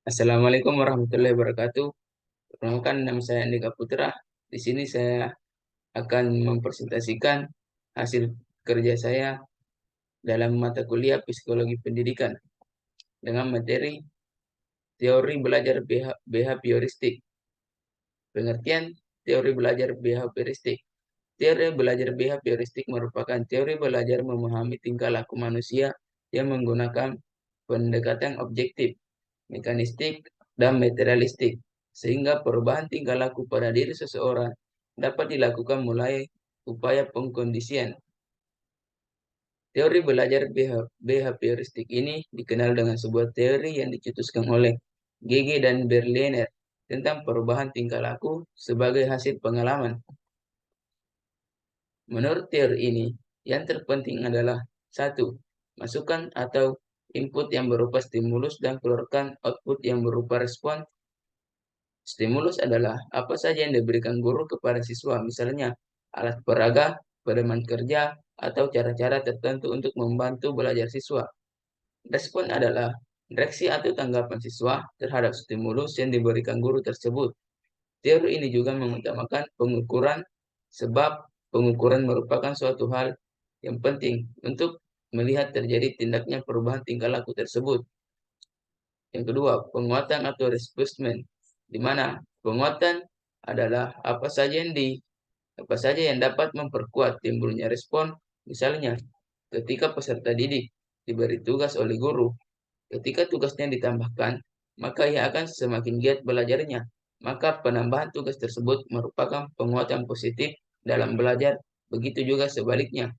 Assalamualaikum warahmatullahi wabarakatuh. Perkenalkan, nama saya Andika Putra. Di sini saya akan mempresentasikan hasil kerja saya dalam mata kuliah Psikologi Pendidikan dengan materi teori belajar behavioristik. Pengertian teori belajar behavioristik. Teori belajar behavioristik merupakan teori belajar memahami tingkah laku manusia yang menggunakan pendekatan objektif, mekanistik, dan materialistik, sehingga perubahan tingkah laku pada diri seseorang dapat dilakukan mulai upaya pengkondisian. Teori belajar behavioristik ini dikenal dengan sebuah teori yang dicetuskan oleh Gege dan Berliner tentang perubahan tingkah laku sebagai hasil pengalaman. Menurut teori ini, yang terpenting adalah satu, masukan atau input yang berupa stimulus dan keluarkan output yang berupa respon. Stimulus adalah apa saja yang diberikan guru kepada siswa, misalnya alat peraga, pedoman kerja, atau cara-cara tertentu untuk membantu belajar siswa. Respon adalah reaksi atau tanggapan siswa terhadap stimulus yang diberikan guru tersebut. Teori ini juga mengutamakan pengukuran, sebab pengukuran merupakan suatu hal yang penting untuk melihat terjadi tindaknya perubahan tingkah laku tersebut. Yang kedua, penguatan atau reinforcement, di mana penguatan adalah apa saja yang dapat memperkuat timbulnya respon. Misalnya, ketika peserta didik diberi tugas oleh guru, ketika tugasnya ditambahkan, maka ia akan semakin giat belajarnya. Maka penambahan tugas tersebut merupakan penguatan positif dalam belajar. Begitu juga sebaliknya.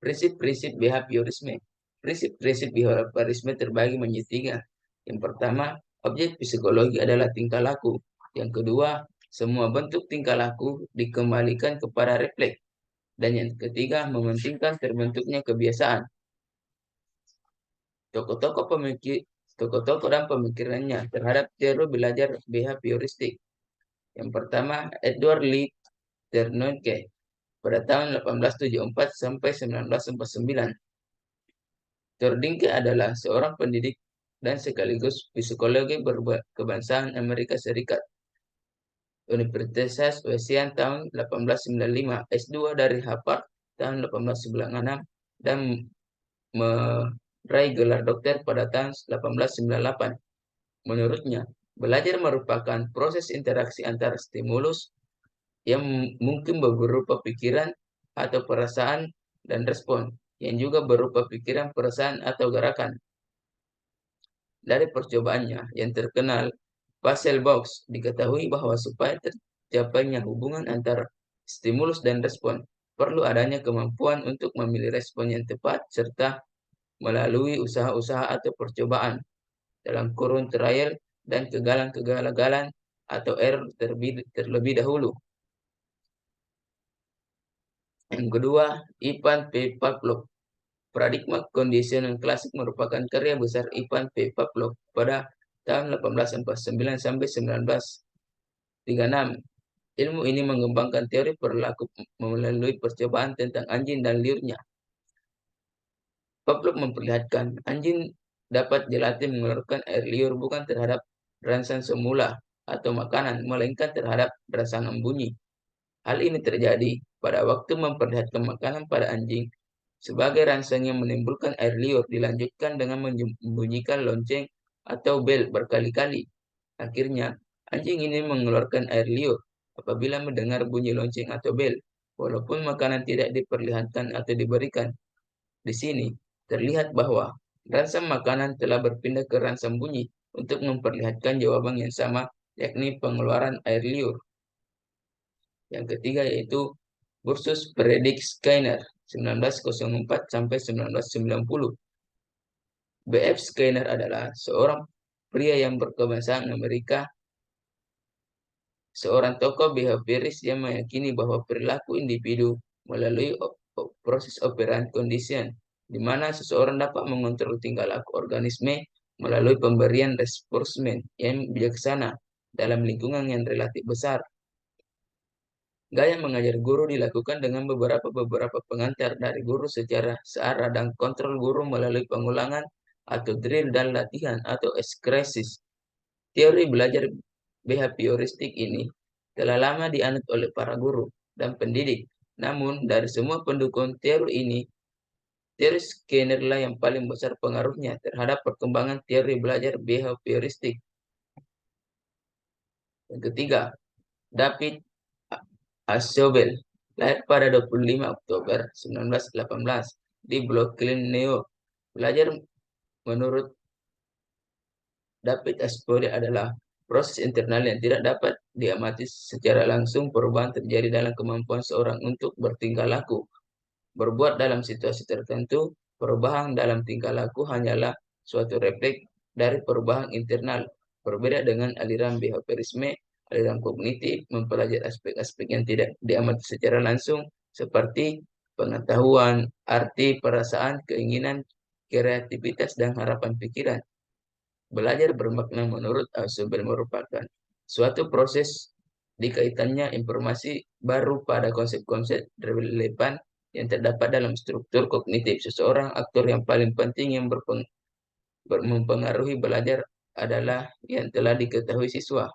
Prinsip-prinsip behaviorisme. Prinsip-prinsip behaviorisme terbagi menjadi tiga. Yang pertama, objek psikologi adalah tingkah laku. Yang kedua, semua bentuk tingkah laku dikembalikan kepada refleks. Dan yang ketiga, mementingkan terbentuknya kebiasaan. Tokoh-tokoh pemikir, tokoh-tokoh dan pemikirannya terhadap teori belajar behavioristik. Yang pertama, Edward Lee Ternonke pada tahun 1874 sampai 1949. Tordinke adalah seorang pendidik dan sekaligus psikologi berkebangsaan Amerika Serikat. Universitas Wesleyan tahun 1895, S2 dari Harvard tahun 1896, dan meraih gelar dokter pada tahun 1898. Menurutnya, belajar merupakan proses interaksi antara stimulus yang mungkin berupa pikiran atau perasaan dan respon, yang juga berupa pikiran, perasaan, atau gerakan. Dari percobaannya yang terkenal, Puzzle Box, diketahui bahwa supaya tercapainya hubungan antara stimulus dan respon, perlu adanya kemampuan untuk memilih respon yang tepat serta melalui usaha-usaha atau percobaan dalam kurun trial dan kegagalan atau error terlebih dahulu. Yang kedua, Ivan P. Pavlov. Paradigma kondisional klasik merupakan karya besar Ivan P. Pavlov pada tahun 1849 sampai 1936. Ilmu ini mengembangkan teori perilaku melalui percobaan tentang anjing dan liurnya. Pavlov memperlihatkan anjing dapat dilatih mengeluarkan air liur bukan terhadap rangsangan semula atau makanan, melainkan terhadap rangsangan bunyi. Hal ini terjadi pada waktu memperlihatkan makanan pada anjing. Sebagai rangsang yang menimbulkan air liur dilanjutkan dengan membunyikan lonceng atau bel berkali-kali. Akhirnya, anjing ini mengeluarkan air liur apabila mendengar bunyi lonceng atau bel, walaupun makanan tidak diperlihatkan atau diberikan. Di sini, terlihat bahwa rangsang makanan telah berpindah ke rangsang bunyi untuk memperlihatkan jawaban yang sama, yakni pengeluaran air liur. Yang ketiga yaitu Bursus Predik Skinner 1904 sampai 1990. B.F. Skinner adalah seorang pria yang berkebangsaan Amerika, seorang tokoh behavioris yang meyakini bahwa perilaku individu melalui proses operant condition, di mana seseorang dapat mengontrol tingkah laku organisme melalui pemberian reinforcement yang bijaksana dalam lingkungan yang relatif besar. Gaya mengajar guru dilakukan dengan beberapa pengantar dari guru secara searah dan kontrol guru melalui pengulangan atau drill dan latihan atau ekskresis. Teori belajar behavioristik ini telah lama dianut oleh para guru dan pendidik. Namun, dari semua pendukung teori ini, teori Skinnerlah yang paling besar pengaruhnya terhadap perkembangan teori belajar behavioristik. Yang ketiga, David Aschobel, lahir pada 25 Oktober 1918 di Brooklyn, New York. Belajar menurut David Aschobel adalah proses internal yang tidak dapat diamati secara langsung. Perubahan terjadi dalam kemampuan seorang untuk bertingkah laku. Berbuat dalam situasi tertentu, perubahan dalam tingkah laku hanyalah suatu refleks dari perubahan internal. Berbeda dengan aliran behaviorisme, aliran kognitif mempelajari aspek-aspek yang tidak diamati secara langsung, seperti pengetahuan, arti, perasaan, keinginan, kreativitas, dan harapan pikiran. Belajar bermakna menurut Ausubel merupakan suatu proses dikaitannya informasi baru pada konsep-konsep relevan yang terdapat dalam struktur kognitif seseorang. Aktor yang paling penting yang mempengaruhi belajar adalah yang telah diketahui siswa.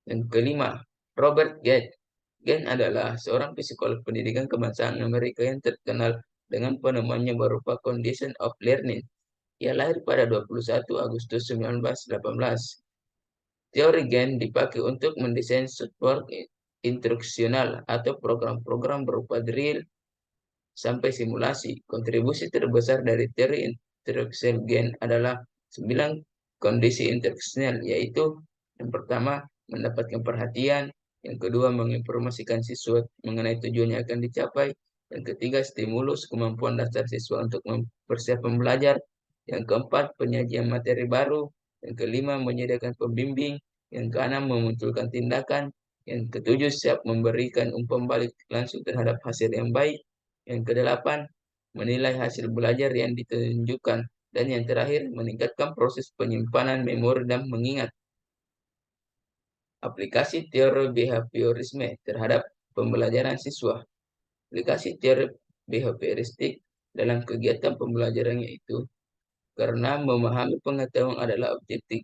Yang kelima, Robert Gates. Gates adalah seorang psikolog pendidikan kebangsaan Amerika yang terkenal dengan penemuannya berupa condition of learning. Ia lahir pada 21 Agustus 1918. Teori Gates dipakai untuk mendesain support instruksional atau program-program berupa drill sampai simulasi. Kontribusi terbesar dari teori instruksional Gates adalah 9 kondisi instruksional, yaitu yang pertama, mendapatkan perhatian, yang kedua, menginformasikan siswa mengenai tujuan yang akan dicapai, yang ketiga, stimulus, kemampuan dasar siswa untuk mempersiapkan belajar, yang keempat, penyajian materi baru, yang kelima, menyediakan pembimbing, yang keenam, memunculkan tindakan, yang ketujuh, siap memberikan umpan balik langsung terhadap hasil yang baik, yang kedelapan, menilai hasil belajar yang ditunjukkan, dan yang terakhir, meningkatkan proses penyimpanan memori dan mengingat. Aplikasi teori behaviorisme terhadap pembelajaran siswa. Aplikasi teori behavioristik dalam kegiatan pembelajaran yaitu karena memahami pengetahuan adalah objektif,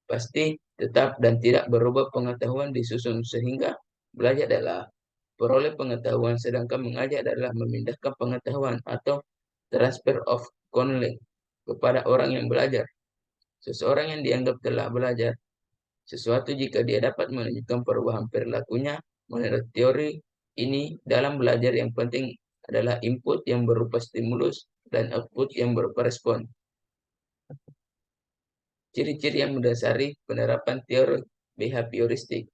pasti, tetap, dan tidak berubah. Pengetahuan disusun sehingga belajar adalah peroleh pengetahuan, sedangkan mengajar adalah memindahkan pengetahuan atau transfer of knowledge kepada orang yang belajar. Seseorang yang dianggap telah belajar sesuatu jika dia dapat menunjukkan perubahan perilakunya. Menurut teori ini, dalam belajar yang penting adalah input yang berupa stimulus dan output yang berupa respon. Ciri-ciri yang mendasari penerapan teori behavioristik.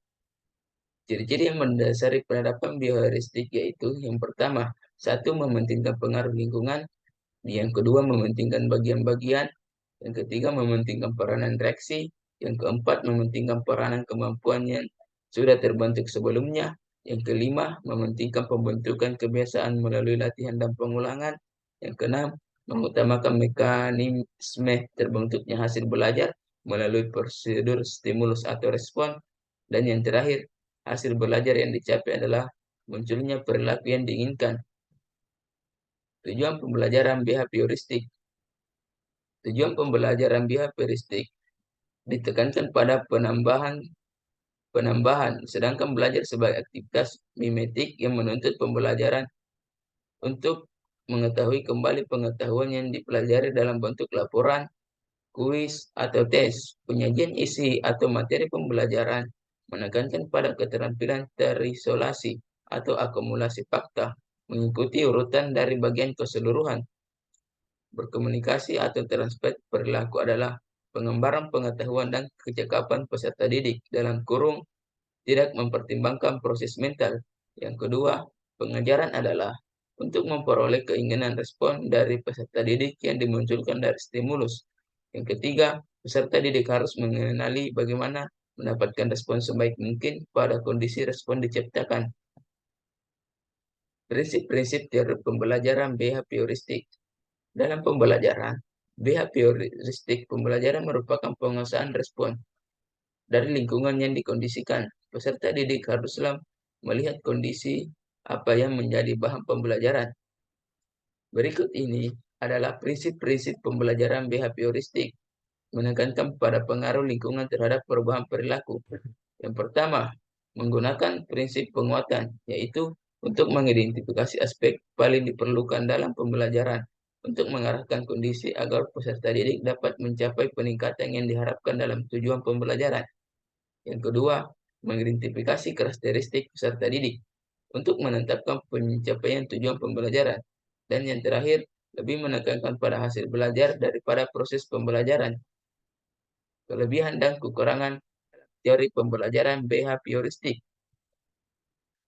Ciri-ciri yang mendasari penerapan behavioristik yaitu yang pertama, satu, mementingkan pengaruh lingkungan, yang kedua, mementingkan bagian-bagian, yang ketiga, mementingkan peranan reaksi, yang keempat, mementingkan peranan kemampuan yang sudah terbentuk sebelumnya, yang kelima, mementingkan pembentukan kebiasaan melalui latihan dan pengulangan, yang keenam, mengutamakan mekanisme terbentuknya hasil belajar melalui prosedur stimulus atau respon, dan yang terakhir, hasil belajar yang dicapai adalah munculnya perilaku yang diinginkan. Tujuan pembelajaran behavioristik. Tujuan pembelajaran behavioristik ditekankan pada penambahan, sedangkan belajar sebagai aktivitas mimetik yang menuntut pembelajaran untuk mengetahui kembali pengetahuan yang dipelajari dalam bentuk laporan, kuis, atau tes. Penyajian isi atau materi pembelajaran menekankan pada keterampilan terisolasi atau akumulasi fakta, mengikuti urutan dari bagian keseluruhan. Berkomunikasi atau transfer perilaku adalah pengembaraan pengetahuan dan kecakapan peserta didik, dalam kurung, tidak mempertimbangkan proses mental. Yang kedua, pengajaran adalah untuk memperoleh keinginan respon dari peserta didik yang dimunculkan dari stimulus. Yang ketiga, peserta didik harus mengenali bagaimana mendapatkan respon sebaik mungkin pada kondisi respon diciptakan. Prinsip-prinsip teori pembelajaran behavioristik. Dalam pembelajaran, behavioristik pembelajaran merupakan penguasaan respon dari lingkungan yang dikondisikan. Peserta didik haruslah melihat kondisi apa yang menjadi bahan pembelajaran. Berikut ini adalah prinsip-prinsip pembelajaran behavioristik, menekankan pada pengaruh lingkungan terhadap perubahan perilaku. Yang pertama, menggunakan prinsip penguatan, yaitu untuk mengidentifikasi aspek paling diperlukan dalam pembelajaran untuk mengarahkan kondisi agar peserta didik dapat mencapai peningkatan yang diharapkan dalam tujuan pembelajaran. Yang kedua, mengidentifikasi karakteristik peserta didik untuk menetapkan pencapaian tujuan pembelajaran. Dan yang terakhir, lebih menekankan pada hasil belajar daripada proses pembelajaran. Kelebihan dan kekurangan teori pembelajaran behavioristik.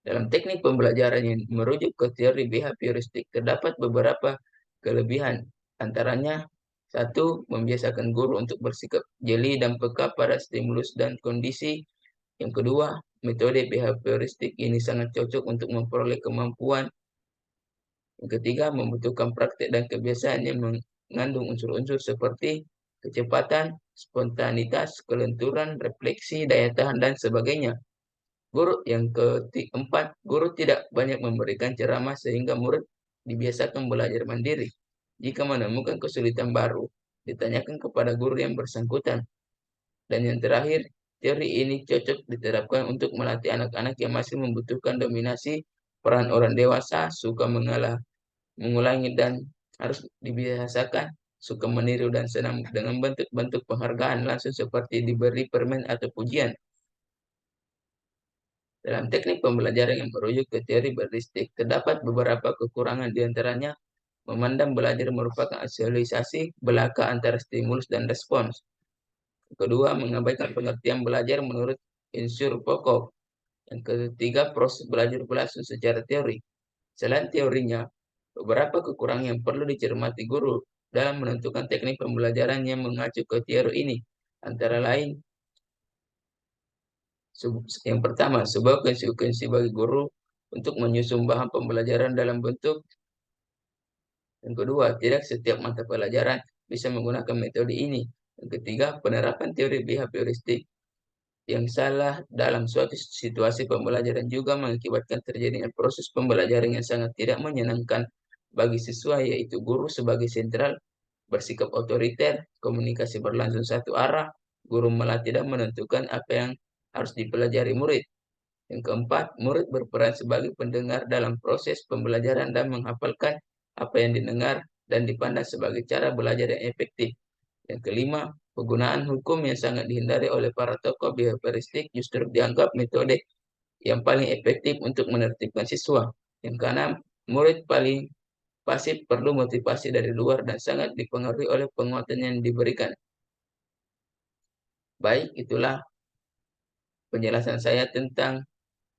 Dalam teknik pembelajaran yang merujuk ke teori behavioristik terdapat beberapa kelebihan. Antaranya, satu, membiasakan guru untuk bersikap jeli dan peka pada stimulus dan kondisi. Yang kedua, metode behavioristik ini sangat cocok untuk memperoleh kemampuan. Yang ketiga, membutuhkan praktek dan kebiasaan yang mengandung unsur-unsur seperti kecepatan, spontanitas, kelenturan, refleksi, daya tahan, dan sebagainya. Yang keempat, guru tidak banyak memberikan ceramah sehingga murid dibiasakan belajar mandiri. Jika menemukan kesulitan baru, ditanyakan kepada guru yang bersangkutan. Dan yang terakhir, teori ini cocok diterapkan untuk melatih anak-anak yang masih membutuhkan dominasi peran orang dewasa, suka mengulangi dan harus dibiasakan, suka meniru dan senang dengan bentuk-bentuk penghargaan langsung seperti diberi permen atau pujian. Dalam teknik pembelajaran yang merujuk ke teori beristik, terdapat beberapa kekurangan diantaranya memandang belajar merupakan aktualisasi belaka antara stimulus dan respons. Kedua, mengabaikan pengertian belajar menurut unsur pokok. Yang ketiga, proses belajar berlangsung secara teori. Selain teorinya, beberapa kekurangan yang perlu dicermati guru dalam menentukan teknik pembelajaran yang mengacu ke teori ini. Antara lain, yang pertama, sebuah konsekuensi bagi guru untuk menyusun bahan pembelajaran dalam bentuk. Yang kedua, tidak setiap mata pelajaran bisa menggunakan metode ini. Yang ketiga, penerapan teori behavioristik yang salah dalam suatu situasi pembelajaran juga mengakibatkan terjadinya proses pembelajaran yang sangat tidak menyenangkan bagi siswa, yaitu guru sebagai sentral bersikap otoriter, komunikasi berlangsung satu arah, guru malah tidak menentukan apa yang harus dipelajari murid. Yang keempat, murid berperan sebagai pendengar dalam proses pembelajaran dan menghafalkan apa yang didengar dan dipandang sebagai cara belajar yang efektif. Yang kelima, penggunaan hukum yang sangat dihindari oleh para tokoh behavioristik justru dianggap metode yang paling efektif untuk menertibkan siswa. Yang keenam, murid paling pasif perlu motivasi dari luar dan sangat dipengaruhi oleh penguatan yang diberikan. Baik, itulah penjelasan saya tentang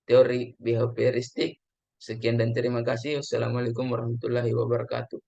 teori behavioristik. Sekian dan terima kasih. Wassalamualaikum warahmatullahi wabarakatuh.